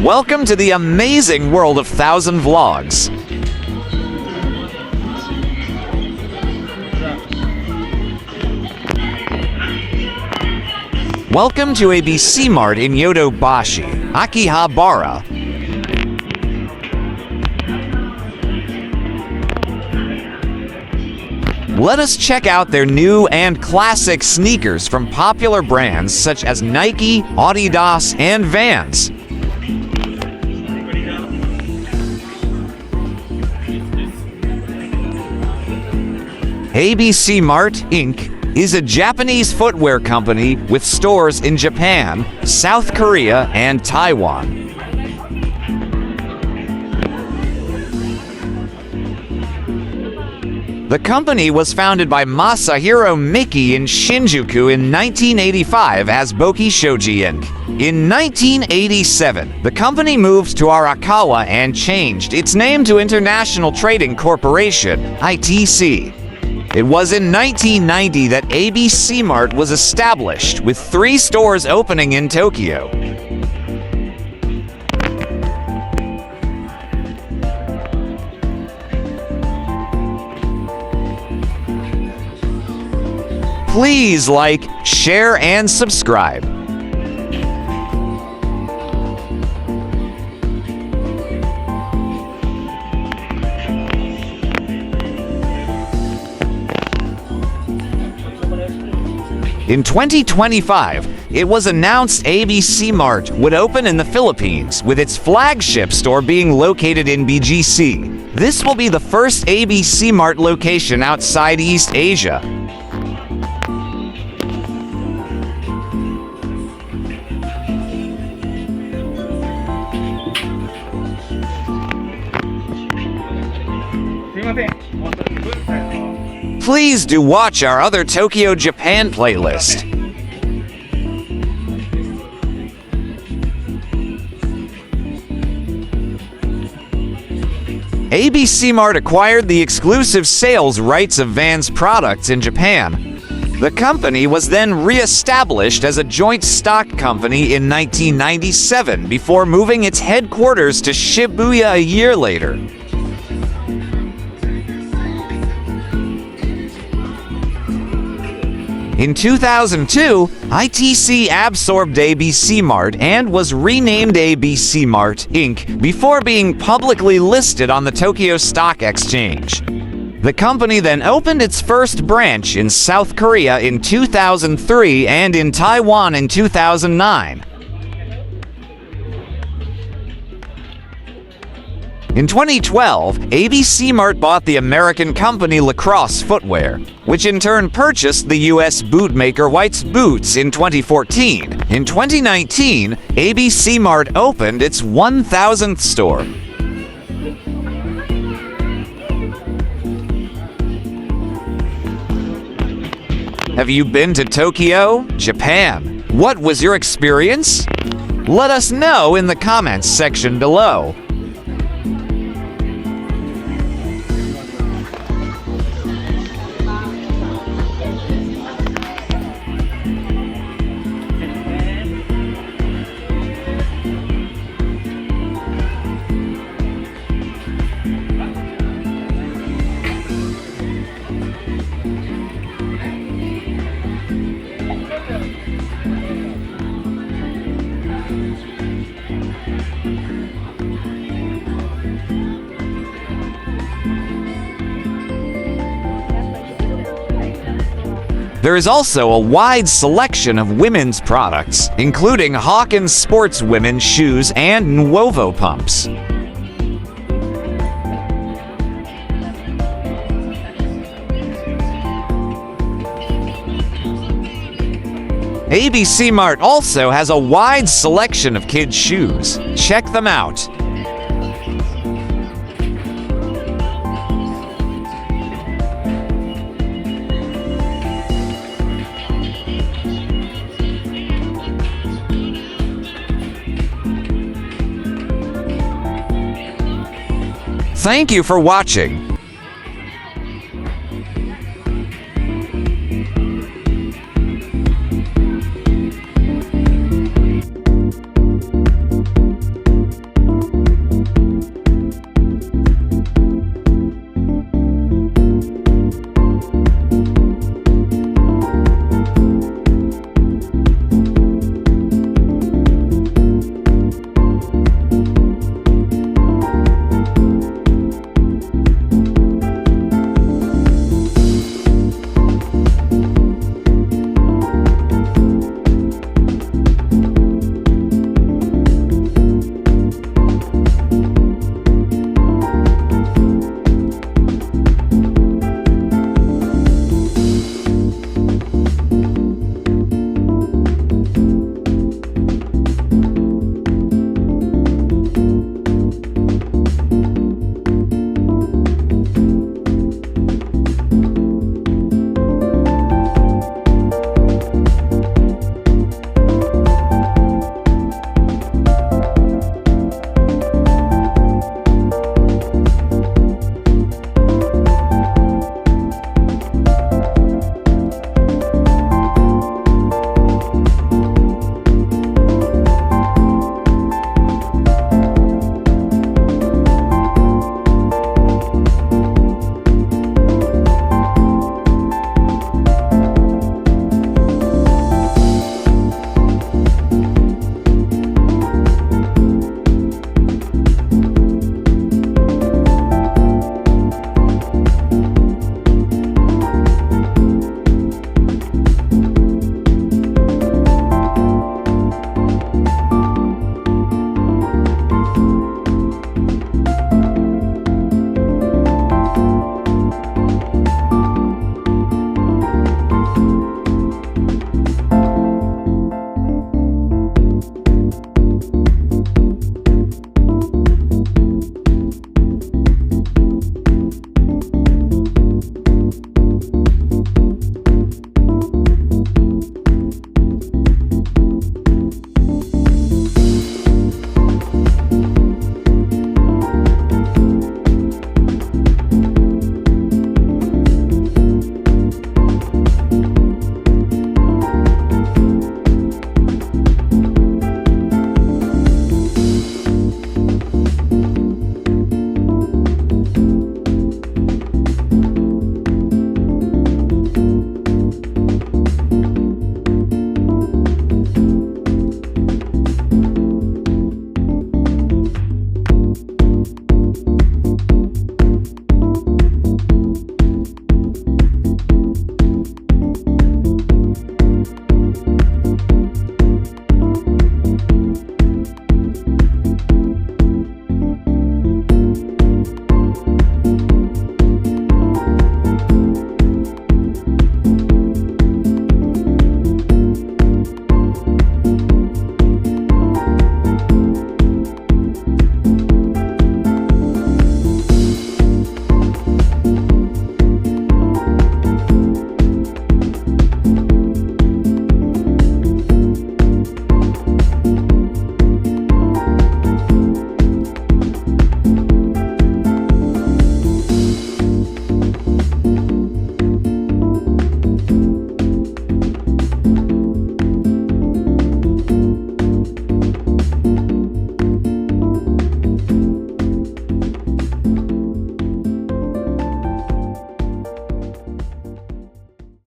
Welcome to the amazing world of 1,000 Vlogs. Welcome to ABC Mart in Yodobashi, Akihabara. Let us check out their new and classic sneakers from popular brands such as Nike, Adidas, and Vans. ABC Mart, Inc. is a Japanese footwear company with stores in Japan, South Korea, and Taiwan. The company was founded by Masahiro Miki in Shinjuku in 1985 as Boki Shoji Inc. In 1987, the company moved to Arakawa and changed its name to International Trading Corporation, ITC. It was in 1990 that ABC Mart was established, with 3 stores opening in Tokyo. Please like, share, and subscribe. In 2025, it was announced ABC Mart would open in the Philippines, with its flagship store being located in BGC. This will be the first ABC Mart location outside East Asia. Please do watch our other Tokyo, Japan playlist. ABC Mart acquired the exclusive sales rights of Vans products in Japan. The company was then re-established as a joint stock company in 1997 before moving its headquarters to Shibuya a year later. In 2002, ITC absorbed ABC Mart and was renamed ABC Mart, Inc. before being publicly listed on the Tokyo Stock Exchange. The company then opened its first branch in South Korea in 2003 and in Taiwan in 2009. In 2012, ABC Mart bought the American company Lacrosse Footwear, which in turn purchased the U.S. bootmaker White's Boots in 2014. In 2019, ABC Mart opened its 1,000th store. Have you been to Tokyo, Japan? What was your experience? Let us know in the comments section below. There is also a wide selection of women's products, including Hawkins sports women's shoes and Nuovo pumps. ABC Mart also has a wide selection of kids' shoes. Check them out. Thank you for watching.